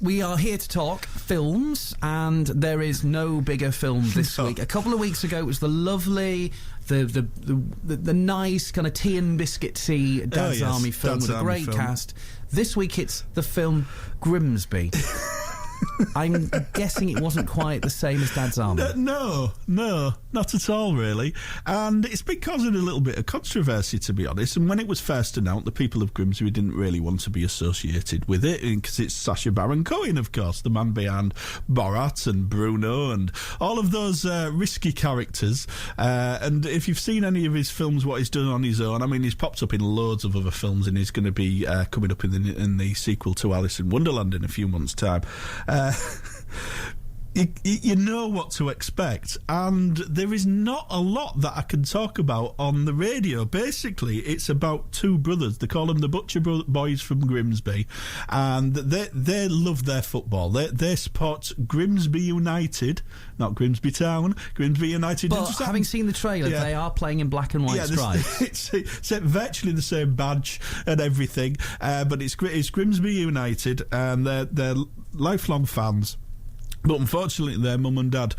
We are here to talk films, and there is no bigger film this week. A couple of weeks ago, it was the lovely, the nice kind of tea and biscuit-y Dad's Army film with a great cast. This week, it's the film Grimsby. I'm guessing it wasn't quite the same as Dad's Army. No, not at all, really. And it's been causing a little bit of controversy, to be honest. And when it was first announced, the people of Grimsby didn't really want to be associated with it, because it's Sacha Baron Cohen, of course, the man behind Borat and Bruno and all of those risky characters. And if you've seen any of his films, what he's done on his own, I mean, he's popped up in loads of other films, and he's going to be coming up in the sequel to Alice in Wonderland in a few months' time. You know what to expect, and there is not a lot that I can talk about on the radio. Basically, it's about two brothers. They call them the Butcher Boys from Grimsby, and they love their football. They support Grimsby United, not Grimsby Town, Grimsby United. But having seen the trailer, they are playing in black and white stripes. It's virtually the same badge and everything, but it's Grimsby United, and they're lifelong fans. But unfortunately, their mum and dad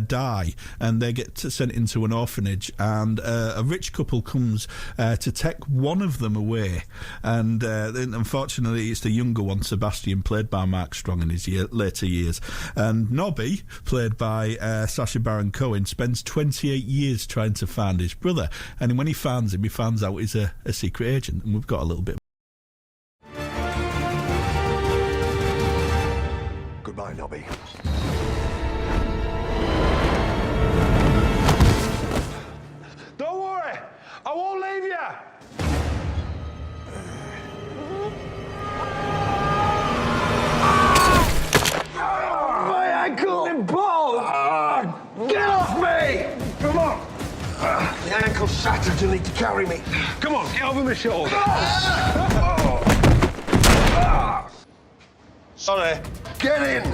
die, and they get sent into an orphanage, and a rich couple comes to take one of them away. And then, unfortunately, it's the younger one, Sebastian, played by Mark Strong in his later years. And Nobby, played by Sacha Baron Cohen, spends 28 years trying to find his brother. And when he finds him, he finds out he's a secret agent. And we've got a little bit. Goodbye, Nobby. Don't worry, I won't leave you. My ankle and balls! Get off me! Come on. The ankle's shattered. You'll need to carry me. Come on, get over my shoulder. Sorry. Get in.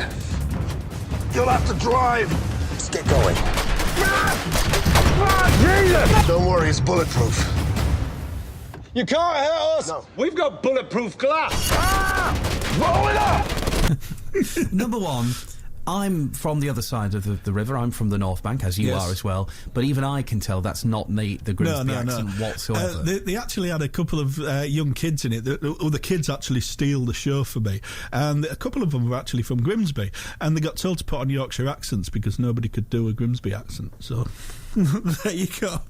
You'll have to drive. Let's get going. Jesus! Don't worry, it's bulletproof. You can't hurt us. No. We've got bulletproof glass. Roll it up! Number one, I'm from the other side of the river. I'm from the North Bank, as you are as well. But even I can tell that's not the Grimsby accent whatsoever. They actually had a couple of young kids in it. The kids actually steal the show for me. And a couple of them were actually from Grimsby. And they got told to put on Yorkshire accents because nobody could do a Grimsby accent. So there you go.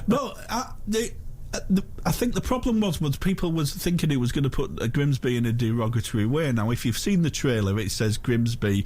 But I think the problem was people was thinking he was going to put Grimsby in a derogatory way. Now, if you've seen the trailer, it says Grimsby,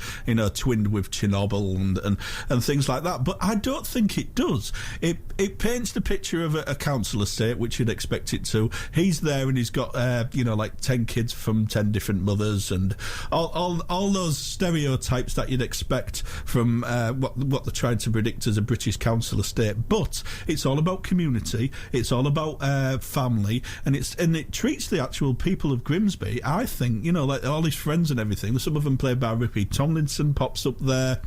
twinned with Chernobyl and things like that. But I don't think it does. It paints the picture of a council estate, which you'd expect it to. He's there and he's got, like 10 kids from 10 different mothers and all those stereotypes that you'd expect from what they're trying to predict as a British council estate. But it's all about community. It's all about family, and it treats the actual people of Grimsby, I think, like all his friends and everything. Some of them played by Rippy Tomlinson pops up there.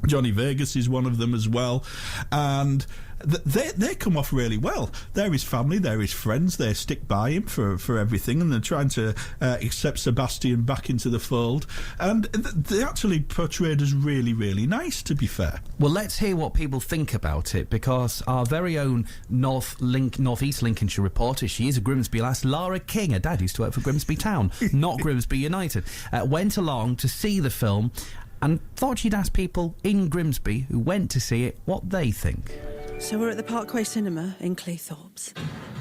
Johnny Vegas is one of them as well, and they come off really well. They're his family, they're his friends, they stick by him for everything, and they're trying to accept Sebastian back into the fold, and they actually portrayed as really, really nice, to be fair. Well, let's hear what people think about it, because our very own North East Lincolnshire reporter, she is a Grimsby lass, Lara King, her dad used to work for Grimsby Town, not Grimsby United, went along to see the film and thought she'd ask people in Grimsby who went to see it what they think. So we're at the Parkway Cinema in Cleethorpes,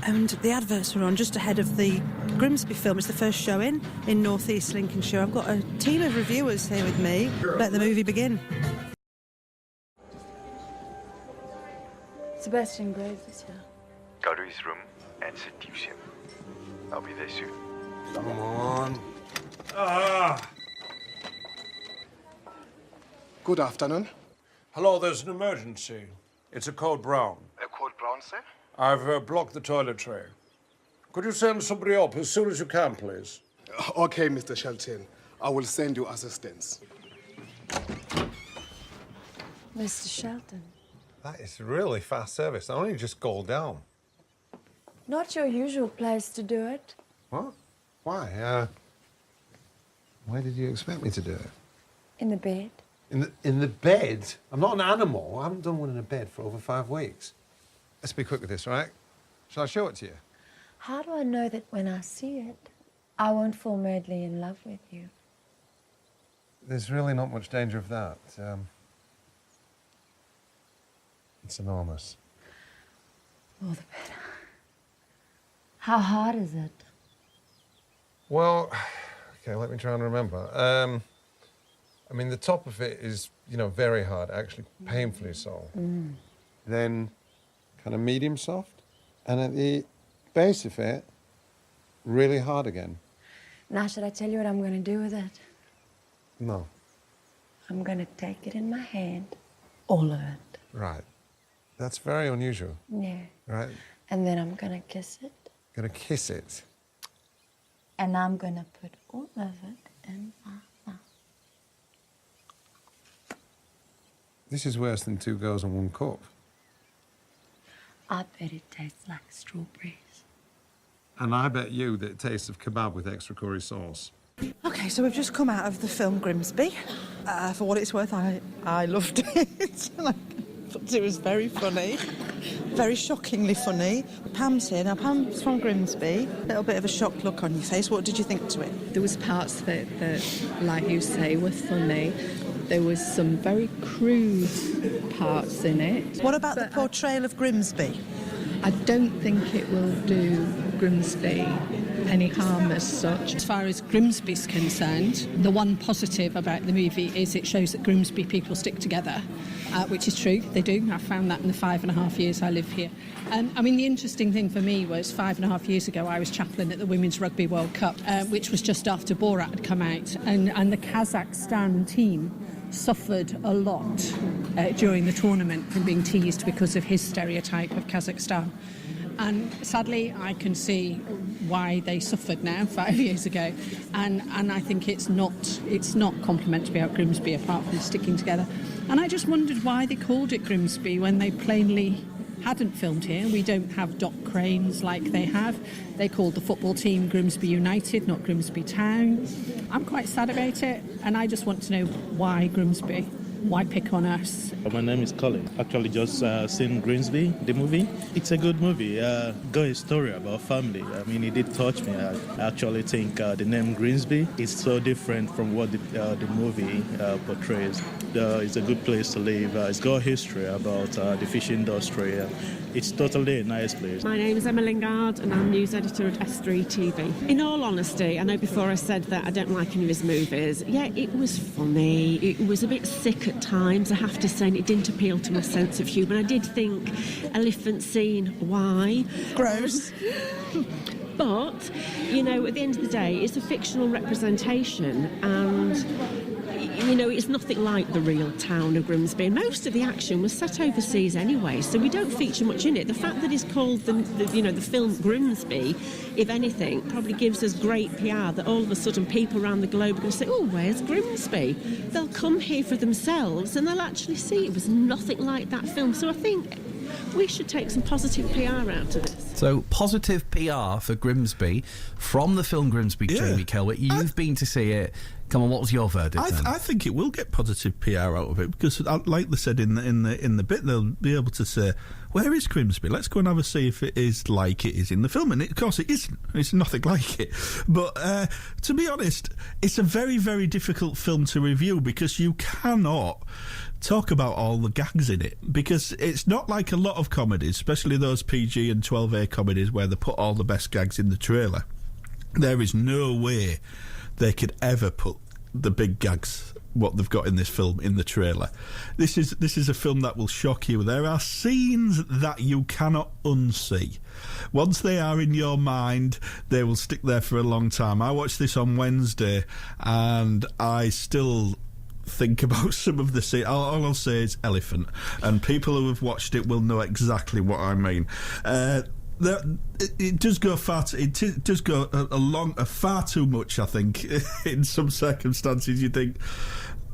and the adverts were on just ahead of the Grimsby film. It's the first showing in North East Lincolnshire. I've got a team of reviewers here with me. Let the movie begin. Sebastian Graves is here. Go to his room and seduce him. I'll be there soon. Come on. Good afternoon. Hello, there's an emergency. It's a code brown. A code brown, sir? I've blocked the toilet tray. Could you send somebody up as soon as you can, please? Okay, Mr. Shelton. I will send you assistance. Mr. Shelton. That is really fast service. I only just called down. Not your usual place to do it. What? Why? Why did you expect me to do it? In the bed. In the bed? I'm not an animal. I haven't done one in a bed for over 5 weeks. Let's be quick with this, right? Shall I show it to you? How do I know that when I see it, I won't fall madly in love with you? There's really not much danger of that. It's enormous. All the better. How hard is it? Well, okay, let me try and remember. I mean, the top of it is, very hard, actually painfully so. Then kind of medium soft. And at the base of it, really hard again. Now, should I tell you what I'm going to do with it? No. I'm going to take it in my hand, all of it. Right. That's very unusual. Yeah. Right? And then I'm going to kiss it. Gonna kiss it. And I'm going to put all of it in my mouth. This is worse than 2 girls and 1 cup. I bet it tastes like strawberries. And I bet you that it tastes of kebab with extra curry sauce. OK, so we've just come out of the film Grimsby. For what it's worth, I loved it. I thought it was very funny. Very shockingly funny. Pam's here. Now, Pam's from Grimsby. A little bit of a shocked look on your face. What did you think to it? There was parts that, like you say, were funny. There was some very crude parts in it. What about the portrayal of Grimsby? I don't think it will do Grimsby any harm as such. As far as Grimsby's concerned, the one positive about the movie is it shows that Grimsby people stick together, which is true, they do. I've found that in the 5.5 years I live here. I mean, the interesting thing for me was 5.5 years ago I was chaplain at the Women's Rugby World Cup, which was just after Borat had come out, and the Kazakhstan team suffered a lot during the tournament from being teased because of his stereotype of Kazakhstan. And sadly, I can see why they suffered now 5 years ago, and I think it's not complimentary about Grimsby apart from sticking together. And I just wondered why they called it Grimsby when they plainly hadn't filmed here. We don't have dock cranes like they have. They called the football team Grimsby United, not Grimsby Town. I'm quite sad about it, and I just want to know why Grimsby. Why pick on us? My name is Colin. Actually just seen Grimsby, the movie. It's a good movie. Got a story about family. I mean, it did touch me. I actually think the name Grimsby is so different from what the movie portrays. It's a good place to live. It's got history about the fish industry. It's totally a nice place. My name is Emma Lingard and I'm news editor at S3 TV. In all honesty, I know before I said that I don't like any of his movies. Yeah, it was funny. It was a bit sick at times, I have to say, and it didn't appeal to my sense of humour. I did think elephant scene, why? Gross. But, at the end of the day, it's a fictional representation and, it's nothing like the real town of Grimsby. And most of the action was set overseas anyway, so we don't feature much in it. The fact that it's called the film Grimsby, if anything, probably gives us great PR that all of a sudden people around the globe are going to say, oh, where's Grimsby? They'll come here for themselves and they'll actually see it was nothing like that film. So I think we should take some positive PR out of this. So, positive PR for Grimsby from the film Grimsby, Yeah. Jamie Kelwick. You've been to see it. Come on, what was your verdict then? I think it will get positive PR out of it because, like they said in the bit, they'll be able to say, "Where is Grimsby? Let's go and have a see if it is like it is in the film." And of course, it isn't. It's nothing like it. But to be honest, it's a very, very difficult film to review because you cannot talk about all the gags in it because it's not like a lot of comedies, especially those PG and 12A comedies where they put all the best gags in the trailer. There is no way they could ever put the big gags, what they've got in this film, in the trailer. This is a film that will shock you. There are scenes that you cannot unsee. Once they are in your mind, they will stick there for a long time. I watched this on Wednesday and I still think about some of the scenes. All I'll say is elephant, and people who have watched it will know exactly what I mean. It does go far. It does go far too much. I think in some circumstances, you think,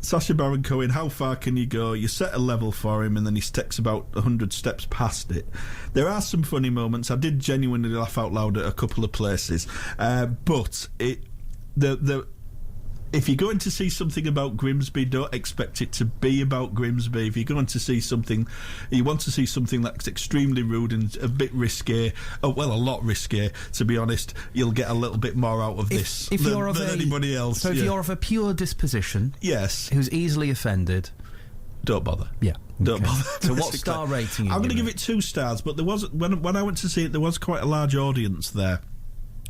Sacha Baron Cohen, how far can you go? You set a level for him, and then he takes about 100 steps past it. There are some funny moments. I did genuinely laugh out loud at a couple of places, but if you're going to see something about Grimsby, don't expect it to be about Grimsby. If you're going to see something, you want to see something that's extremely rude and a bit risque, a lot risque, to be honest, you'll get a little bit more out of this than anybody else. So if you're of a pure disposition, yes, who's easily offended, don't bother. Yeah. Don't bother. So what star rating? I'm going to give it 2 stars, but there was when I went to see it, there was quite a large audience there.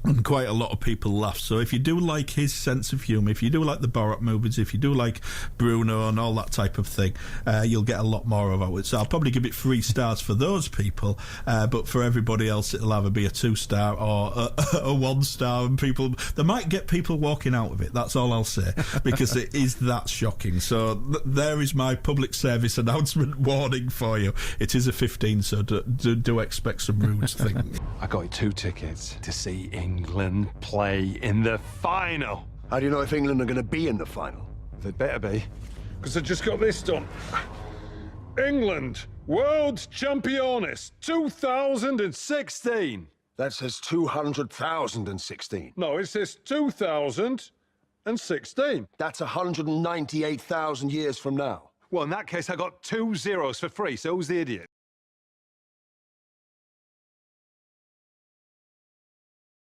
And quite a lot of people laughed. So if you do like his sense of humour, if you do like the Borat movies, if you do like Bruno and all that type of thing, you'll get a lot more about it. So I'll probably give it 3 stars for those people, but for everybody else it'll either be a 2-star or a 1-star, and they might get people walking out of it, that's all I'll say, because it is that shocking. So there is my public service announcement warning for you. It is a 15, so do expect some rude things. I got you 2 tickets to see England play in the final. How do you know if England are going to be in the final? They better be. Because I just got this done. England, World Championes 2016. That says 200,016. No, it says 2016. That's 198,000 years from now. Well, in that case, I got 2 zeros for free, so who's the idiot?